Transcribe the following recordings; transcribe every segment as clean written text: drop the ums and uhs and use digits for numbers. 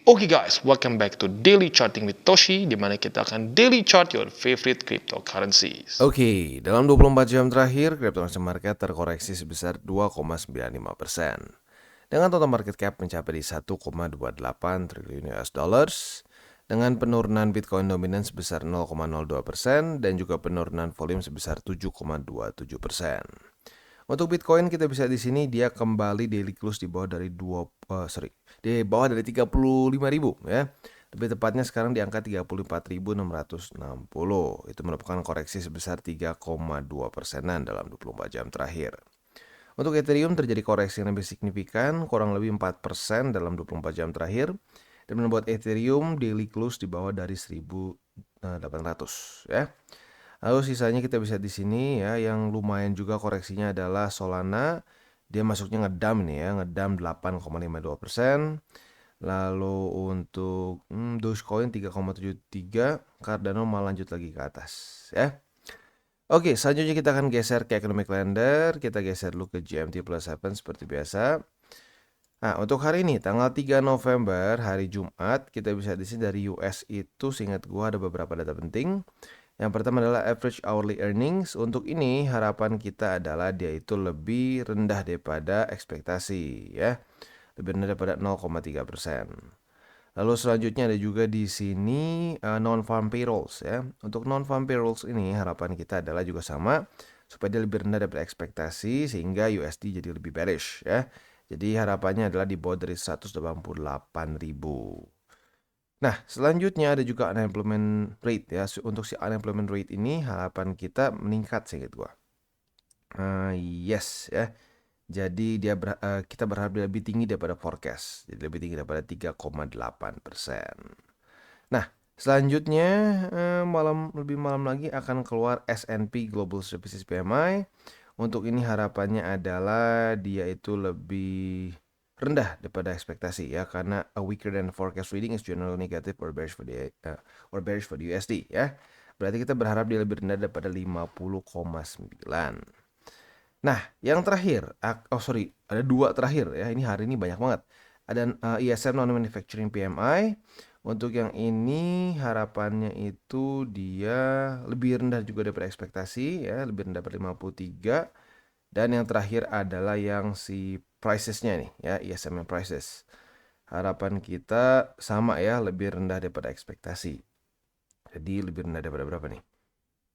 Oke guys, welcome back to Daily Charting with Toshi, di mana kita akan daily chart your favorite cryptocurrencies. Oke, dalam 24 jam terakhir, cryptocurrency market terkoreksi sebesar 2,95%. Dengan total market cap mencapai di 1,28 triliun US dollars, dengan penurunan Bitcoin dominan sebesar 0,02% dan juga penurunan volume sebesar 7,27%. Untuk Bitcoin kita bisa di sini dia kembali daily close di bawah dari di bawah dari 35.000 ya. Lebih tepatnya sekarang di angka 34.660. Itu merupakan koreksi sebesar 3,2%-an dalam 24 jam terakhir. Untuk Ethereum terjadi koreksi yang lebih signifikan, kurang lebih 4% dalam 24 jam terakhir, dan membuat Ethereum daily close di bawah dari 1.800 ya. Lalu sisanya kita bisa di sini ya, yang lumayan juga koreksinya adalah Solana. Dia masuknya ngedam nih ya, ngedam 8,52%. Lalu untuk Dogecoin 3,73, Cardano malah lanjut lagi ke atas ya. Oke, selanjutnya kita akan geser ke Economic Calendar. Kita geser dulu ke GMT plus 7 seperti biasa. Nah, untuk hari ini tanggal 3 November, hari Jumat, kita bisa di sini dari US itu seingat gua ada beberapa data penting. Yang pertama adalah average hourly earnings. Untuk ini harapan kita adalah dia itu lebih rendah daripada ekspektasi ya. Lebih rendah daripada 0,3%. Lalu selanjutnya ada juga di sini non-farm payrolls ya. Untuk non-farm payrolls ini harapan kita adalah juga sama supaya dia lebih rendah daripada ekspektasi sehingga USD jadi lebih bearish ya. Jadi harapannya adalah di bawah dari 188.000. Nah, selanjutnya ada juga unemployment rate ya. Untuk si unemployment rate ini harapan kita meningkat seingat gua. Yes ya. Jadi kita berharap dia lebih tinggi daripada forecast. Jadi lebih tinggi daripada 3,8%. Nah, selanjutnya lebih malam lagi akan keluar S&P Global Services PMI. Untuk ini harapannya adalah dia itu lebih rendah daripada ekspektasi ya, karena a weaker than forecast reading is generally negative or bearish for the USD ya. Berarti kita berharap dia lebih rendah daripada 50,9. Nah, yang terakhir, ada dua terakhir ya. Ini hari ini banyak banget. Ada ISM Non-Manufacturing PMI. Untuk yang ini harapannya itu dia lebih rendah juga daripada ekspektasi ya, lebih rendah daripada 53. Dan yang terakhir adalah yang si pricesnya nih ya, ISM prices. Harapan kita sama ya, lebih rendah daripada ekspektasi. Jadi lebih rendah daripada berapa nih?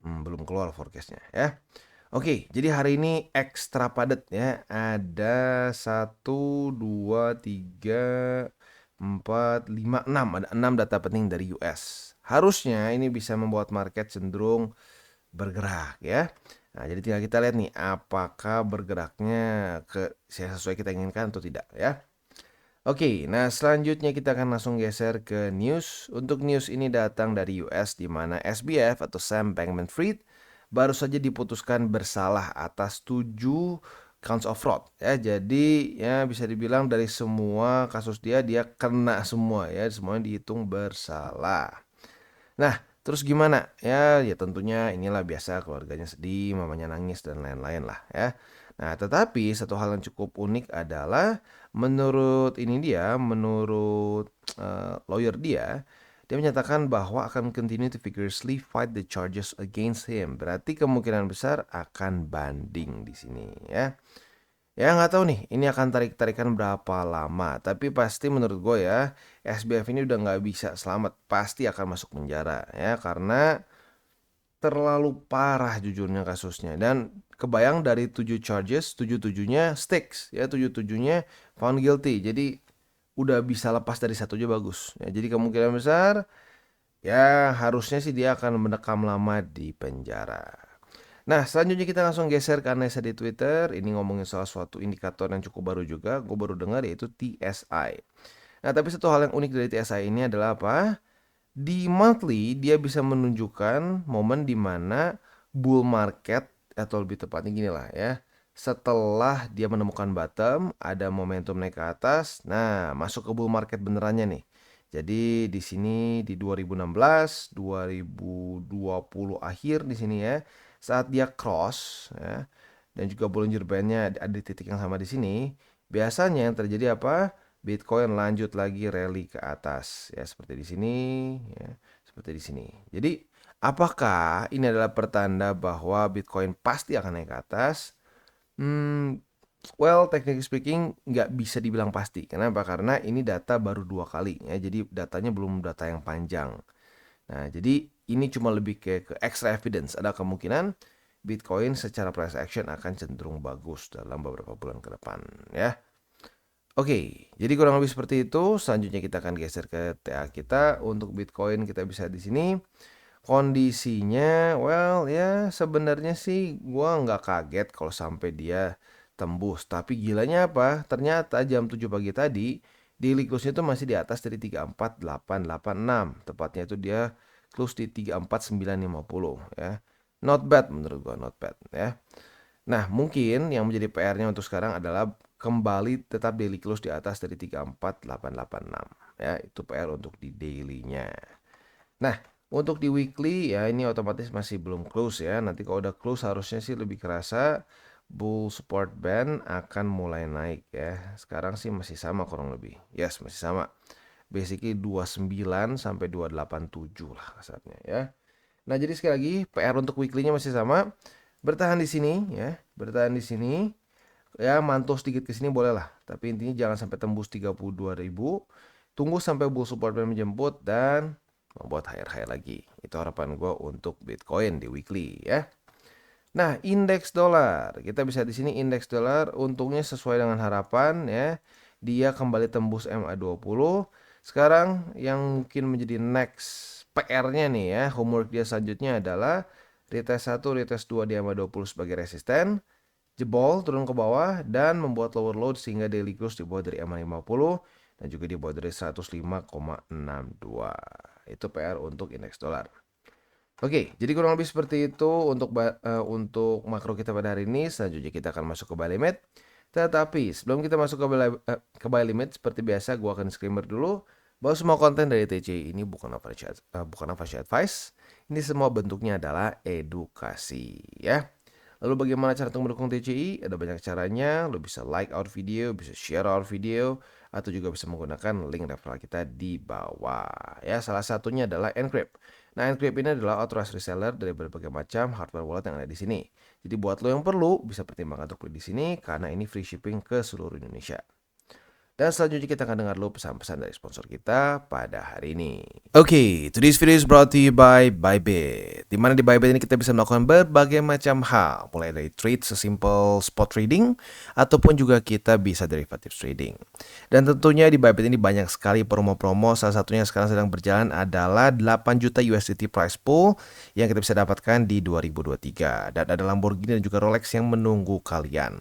Belum keluar forecastnya ya. Oke, jadi hari ini ekstra padat ya. Ada 1, 2, 3, 4, 5, 6. Ada 6 data penting dari US. Harusnya ini bisa membuat market cenderung bergerak ya. Nah, jadi tinggal kita lihat nih apakah bergeraknya sesuai kita inginkan atau tidak ya. Oke, nah selanjutnya kita akan langsung geser ke news. Untuk news ini datang dari US di mana SBF atau Sam Bankman-Fried baru saja diputuskan bersalah atas 7 counts of fraud ya. Jadi ya bisa dibilang dari semua kasus dia kena semua ya, semuanya dihitung bersalah. Nah, terus gimana? Ya tentunya inilah biasa keluarganya sedih, mamanya nangis dan lain-lain lah ya. Nah, tetapi satu hal yang cukup unik adalah menurut lawyer dia menyatakan bahwa akan continue to vigorously fight the charges against him. Berarti kemungkinan besar akan banding di sini ya. Ya nggak tahu nih, ini akan tarikan berapa lama. Tapi pasti menurut gue ya, SBF ini udah nggak bisa selamat. Pasti akan masuk penjara ya, karena terlalu parah jujurnya kasusnya. Dan kebayang dari 7 charges, 7-7-nya sticks ya, 7-7-nya found guilty. Jadi udah bisa lepas dari satu aja bagus. Ya, jadi kemungkinan besar ya harusnya sih dia akan mendekam lama di penjara. Nah, selanjutnya kita langsung geser ke analisa di Twitter. Ini ngomongin salah suatu indikator yang cukup baru juga. Gue baru dengar yaitu TSI. Nah, tapi satu hal yang unik dari TSI ini adalah apa? Di monthly dia bisa menunjukkan momen di mana bull market atau lebih tepatnya gini lah ya. Setelah dia menemukan bottom, ada momentum naik ke atas. Nah, masuk ke bull market benerannya nih. Jadi di sini di 2016, 2020 akhir di sini ya, saat dia cross ya, dan juga Bollinger Band-nya ada di titik yang sama di sini, biasanya yang terjadi apa? Bitcoin lanjut lagi rally ke atas ya, seperti di sini ya, seperti di sini. Jadi apakah ini adalah pertanda bahwa Bitcoin pasti akan naik ke atas? Well, technically speaking, nggak bisa dibilang pasti. Kenapa? Karena ini data baru 2 kali ya, jadi datanya belum data yang panjang. Nah, jadi ini cuma lebih ke extra evidence. Ada kemungkinan Bitcoin secara price action akan cenderung bagus dalam beberapa bulan ke depan ya. Oke, jadi kurang lebih seperti itu. Selanjutnya kita akan geser ke TA kita. Untuk Bitcoin kita bisa di sini. Kondisinya, well ya sebenarnya sih gua nggak kaget kalau sampai dia tembus. Tapi gilanya apa? Ternyata jam 7 pagi tadi daily close-nya itu masih di atas dari 34886. Tepatnya itu dia close di 34950 ya. Not bad menurut gua, not bad ya. Nah, mungkin yang menjadi PR-nya untuk sekarang adalah kembali tetap daily close di atas dari 34886 ya. Itu PR untuk di daily-nya. Nah, untuk di weekly ya ini otomatis masih belum close ya. Nanti kalau udah close harusnya sih lebih kerasa bull support band akan mulai naik ya. Sekarang sih masih sama kurang lebih. Yes, masih sama. Basically 29 sampai 287 lah kasarnya ya. Nah, jadi sekali lagi PR untuk weekly-nya masih sama. Bertahan di sini ya. Bertahan di sini. Ya, mantul sedikit ke sini boleh lah. Tapi intinya jangan sampai tembus 32.000. Tunggu sampai bull support band menjemput dan membuat higher lagi. Itu harapan gue untuk Bitcoin di weekly ya. Nah, indeks dolar. Kita bisa di sini indeks dolar untungnya sesuai dengan harapan ya. Dia kembali tembus MA20. Sekarang yang mungkin menjadi next PR-nya nih ya, homework dia selanjutnya adalah retest 1, retest 2 di MA20 sebagai resisten, jebol turun ke bawah dan membuat lower load sehingga daily close di bawah dari MA50 dan juga di bawah dari 105,62. Itu PR untuk indeks dolar. Oke, jadi kurang lebih seperti itu untuk makro kita pada hari ini. Selanjutnya kita akan masuk ke buy limit. Tetapi sebelum kita masuk ke buy limit, seperti biasa gue akan disclaimer dulu bahwa semua konten dari TCI ini bukan financial advice. Ini semua bentuknya adalah edukasi ya. Lalu bagaimana cara untuk mendukung TCI? Ada banyak caranya. Lo bisa like our video, bisa share our video, atau juga bisa menggunakan link referral kita di bawah. Ya, salah satunya adalah Encrypt. Nah, Encrypt ini adalah authorized reseller dari berbagai macam hardware wallet yang ada di sini. Jadi buat lo yang perlu, bisa pertimbangkan untuk beli di sini karena ini free shipping ke seluruh Indonesia. Dan selanjutnya kita akan dengar dulu pesan-pesan dari sponsor kita pada hari ini. Oke, today's video is brought to you by Bybit. Dimana di Bybit ini kita bisa melakukan berbagai macam hal. Mulai dari trade sesimpel spot trading, ataupun juga kita bisa derivative trading. Dan tentunya di Bybit ini banyak sekali promo-promo. Salah satunya sekarang sedang berjalan adalah 8 juta USDT prize pool yang kita bisa dapatkan di 2023. Dan ada Lamborghini dan juga Rolex yang menunggu kalian.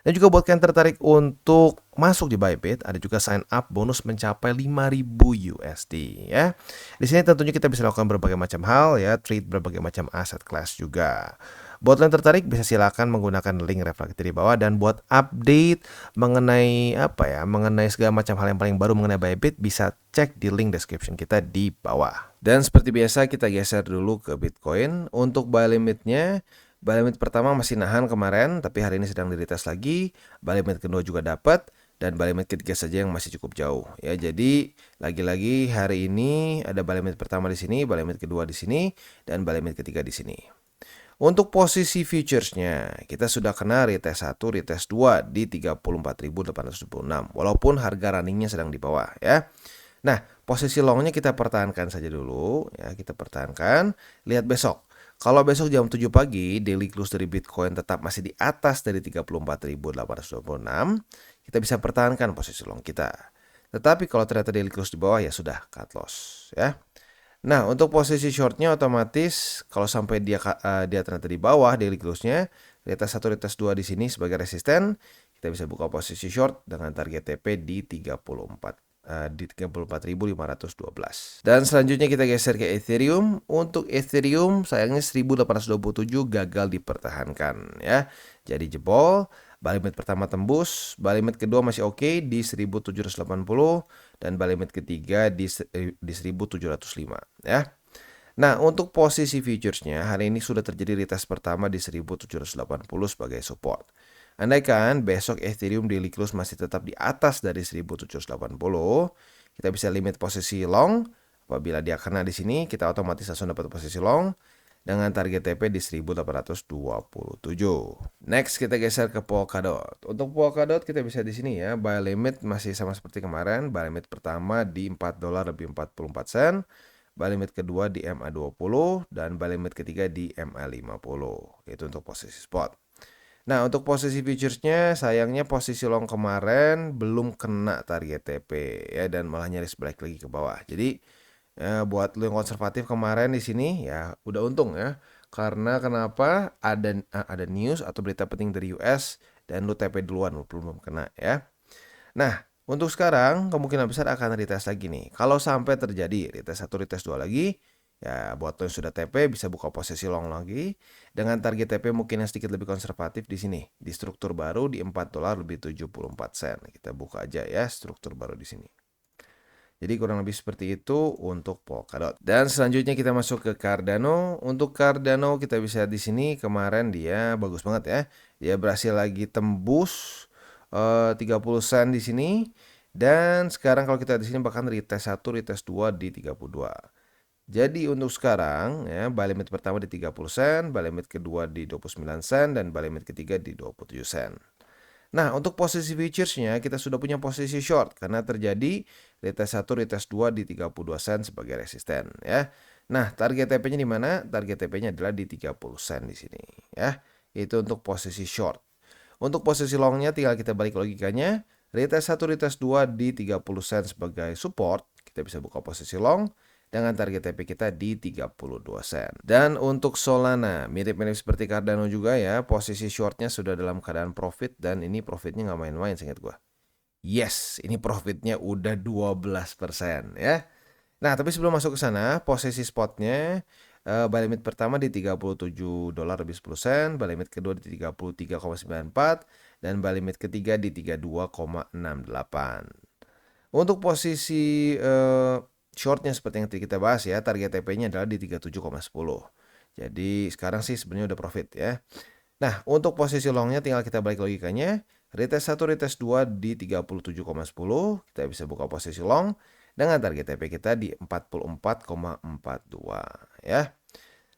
Dan juga buat kalian tertarik untuk masuk di Bybit, ada juga sign up bonus mencapai 5.000 USD ya. Di sini tentunya kita bisa lakukan berbagai macam hal ya, trade berbagai macam aset class juga. Buat kalian tertarik bisa silakan menggunakan link referral kita di bawah, dan buat update mengenai mengenai segala macam hal yang paling baru mengenai Bybit bisa cek di link description kita di bawah. Dan seperti biasa kita geser dulu ke Bitcoin. Untuk buy limitnya, buy limit pertama masih nahan kemarin, tapi hari ini sedang diretest lagi. Buy limit kedua juga dapat, dan buy limit ketiga saja yang masih cukup jauh. Ya, jadi lagi-lagi hari ini ada buy limit pertama di sini, buy limit kedua di sini, dan buy limit ketiga di sini. Untuk posisi futuresnya, kita sudah kena retest 1, retest 2 di 34.876. Walaupun harga runningnya sedang di bawah ya. Nah, posisi longnya kita pertahankan saja dulu ya, kita pertahankan. Lihat besok. Kalau besok jam 7 pagi daily close dari Bitcoin tetap masih di atas dari 34.826, kita bisa pertahankan posisi long kita. Tetapi kalau ternyata daily close di bawah ya sudah cut loss ya. Nah, untuk posisi shortnya otomatis kalau sampai dia ternyata di bawah daily close-nya, retest 1, retest 2 di sini sebagai resisten, kita bisa buka posisi short dengan target TP di 34.512. Dan selanjutnya kita geser ke Ethereum. Untuk Ethereum sayangnya 1827 gagal dipertahankan ya. Jadi jebol. Buy limit pertama tembus, buy limit kedua masih oke di 1780, dan buy limit ketiga di 1705 ya. Nah, untuk posisi futuresnya hari ini sudah terjadi retest pertama di 1780 sebagai support. Andaikan besok Ethereum daily close masih tetap di atas dari 1780, kita bisa limit posisi long. Apabila dia kena di sini, kita otomatis langsung dapat posisi long dengan target TP di 1827. Next kita geser ke Polkadot. Untuk Polkadot kita bisa di sini ya, buy limit masih sama seperti kemarin. Buy limit pertama di $4 lebih 44 sen. Buy limit kedua di MA20 dan buy limit ketiga di MA50. Itu untuk posisi spot. Nah, untuk posisi futuresnya sayangnya posisi long kemarin belum kena target TP ya, dan malah nyaris balik lagi ke bawah. Jadi buat lu yang konservatif kemarin di sini ya udah untung ya. Karena kenapa? Ada news atau berita penting dari US dan lu TP duluan, lu belum kena ya. Nah, untuk sekarang kemungkinan besar akan retest lagi nih. Kalau sampai terjadi retest 1, retest 2 lagi, ya buat lo yang sudah TP bisa buka posisi long lagi dengan target TP mungkin yang sedikit lebih konservatif di sini, di struktur baru di $4 lebih 74 sen. Kita buka aja ya struktur baru di sini. Jadi kurang lebih seperti itu untuk Polkadot. Dan selanjutnya kita masuk ke Cardano. Untuk Cardano kita bisa di sini kemarin dia bagus banget ya. Dia berhasil lagi tembus 30 sen di sini. Dan sekarang kalau kita di sini bahkan retest 1, retest 2 di 32. Jadi untuk sekarang ya, buy limit pertama di 30 sen, buy limit kedua di 29 sen, dan buy limit ketiga di 27 sen. Nah, untuk posisi futuresnya kita sudah punya posisi short karena terjadi retest 1, retest 2 di 32 sen sebagai resisten ya. Nah, target TP-nya di mana? Target TP-nya adalah di 30 sen di sini ya. Itu untuk posisi short. Untuk posisi long-nya tinggal kita balik logikanya. Retest 1, retest 2 di 30 sen sebagai support. Kita bisa buka posisi long dengan target TP kita di 32 sen. Dan untuk Solana, mirip-mirip seperti Cardano juga ya, posisi shortnya sudah dalam keadaan profit dan ini profitnya nggak main-main seingat gua. Yes, ini profitnya udah 12% ya. Nah, tapi sebelum masuk ke sana, posisi spotnya buy limit pertama di $37 lebih 10 sen, buy limit kedua di 33,94 dan buy limit ketiga di 32,68. Untuk posisi shortnya seperti yang tadi kita bahas ya, target TP-nya adalah di 37,10. Jadi sekarang sih sebenarnya udah profit ya. Nah, untuk posisi long-nya tinggal kita balik logikanya. Retest 1, retest 2 di 37,10. Kita bisa buka posisi long dengan target TP kita di 44,42 ya.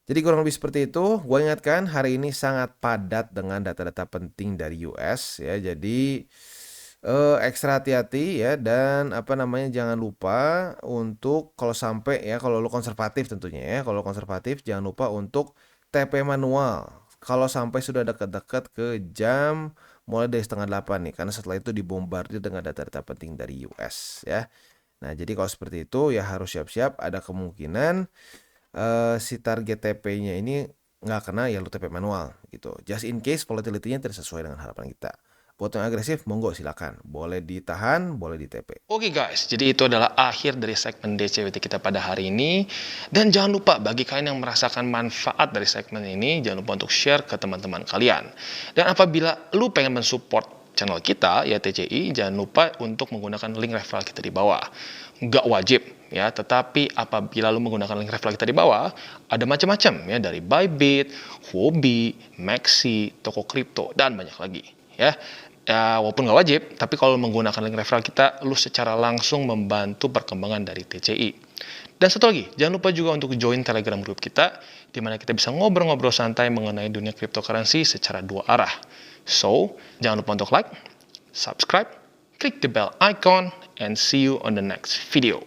Jadi kurang lebih seperti itu. Gue ingatkan hari ini sangat padat dengan data-data penting dari US ya. Jadi ekstra hati-hati ya, dan jangan lupa untuk kalau sampai ya, kalau lo konservatif tentunya ya, kalau konservatif jangan lupa untuk TP manual kalau sampai sudah dekat-dekat ke jam mulai dari setengah 8 nih, karena setelah itu dibombardir dengan data-data penting dari US ya. Nah, jadi kalau seperti itu ya harus siap-siap ada kemungkinan si target TP-nya ini nggak kena ya, lo TP manual gitu, just in case volatility-nya tidak sesuai dengan harapan kita. Buat yang agresif, monggo silakan. Boleh ditahan, boleh di TP. Oke guys, jadi itu adalah akhir dari segmen DCWT kita pada hari ini. Dan jangan lupa bagi kalian yang merasakan manfaat dari segmen ini, jangan lupa untuk share ke teman-teman kalian. Dan apabila lu pengen mensupport channel kita, ya TCI, jangan lupa untuk menggunakan link referral kita di bawah. Nggak wajib ya, tetapi apabila lu menggunakan link referral kita di bawah, ada macam-macam ya, dari Bybit, Huobi, Maxi, toko kripto, dan banyak lagi ya. Ya, walaupun nggak wajib, tapi kalau menggunakan link referral kita, lu secara langsung membantu perkembangan dari TCI. Dan satu lagi, jangan lupa juga untuk join Telegram group kita, di mana kita bisa ngobrol-ngobrol santai mengenai dunia cryptocurrency secara dua arah. So, jangan lupa untuk like, subscribe, klik the bell icon, and see you on the next video.